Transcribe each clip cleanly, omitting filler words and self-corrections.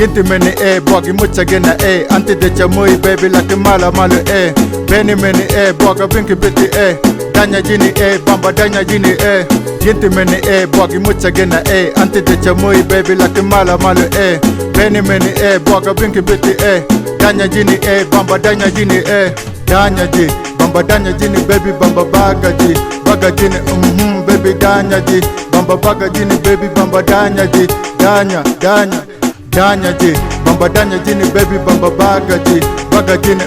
Yinti meni bogi mucha gena anti de chamui baby like mala malu Beni meni boga binki biti Daña jini bamba daña jini Yinti meni bogi mucha gena anti de chamui baby like mala malu Beni meni boga binki biti Daña jini bamba daña jini Daña ji bamba daña jini baby bamba baga jini baby daña ji bamba baga jini baby bamba daña ji daña ji bamba daña jini baby bamba baga jini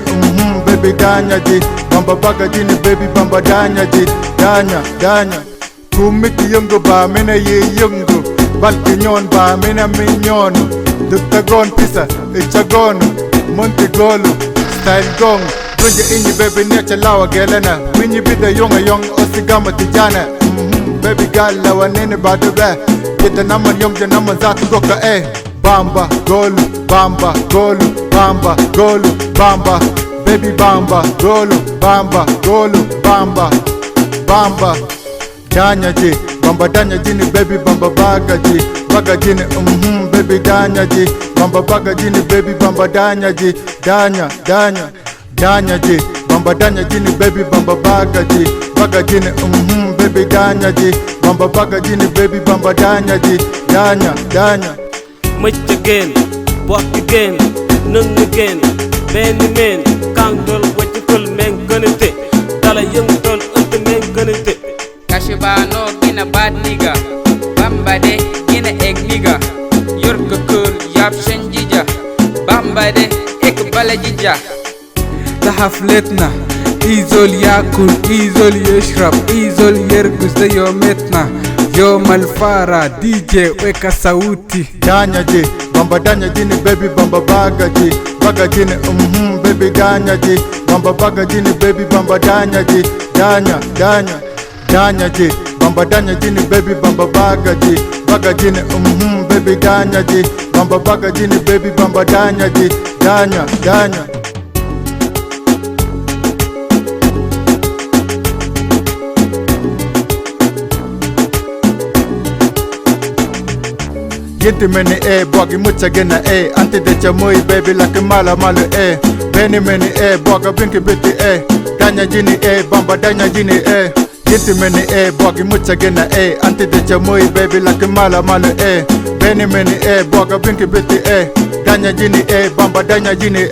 baby daña ji bamba baga jini baby bamba daña ji daña kumiti yungu ba mina ye yungu balki nyon ba mina mi nyonu duktagon pisa ichagonu monti golu style gong Runja inyi baby necha lawa gelena Winyi bida yunga yung osigama tijana Baby girl lawa nini badu be Kita naman yung naman zatu goka Bamba golu, bamba golu, bamba golu, bamba Baby bamba golu, bamba golu, bamba Daña ji, bamba daña jini baby bamba baga jini baby daña ji bamba baga jini baby bamba daña ji daña ji bamba daña jini baby bamba baga jini baby daña ji bamba baga jini baby bamba daña ji daña Much again, walk again, nung again, Benny men, kangdol wachikul men gunite, Dala yung tol unti men gunite. Kashibano gina bad nigga, Bamba de gina egg nigga, Yorka cool yap shenjija, Bamba de ek balajija. حفلتنا ايزول ياكل ايزول يشرب ايزول يرقص ده يومتنا يوم الفارة دي جي ويكا صوتي Daña ji bamba daña jini baby bamba baga jini baby daña ji bamba baga jini baby bamba daña ji daña ji bamba daña jini baby bamba baga jini baby daña ji bamba baga jini baby bamba daña ji daña Yinti meni bogi mucha gena anti de chamui baby like mala malu Beni meni boga binki biti Daña jini bamba daña jini Yinti meni bogi mucha gena anti de chamui baby like mala malu Beni meni boga binki biti Daña jini bamba daña jini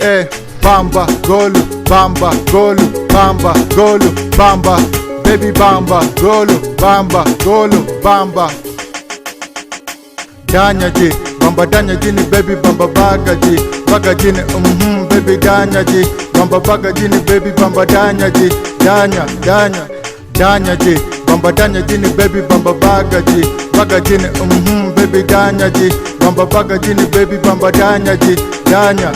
Bamba golu, bamba golu, bamba golu, bamba Baby bamba golu, bamba Daña ji bamba daña jini baby bamba baga jini baby daña ji bamba baga jini baby bamba daña ji daña ji bamba daña jini baby bamba baga jini baby daña ji bamba baga jini baby bamba daña ji daña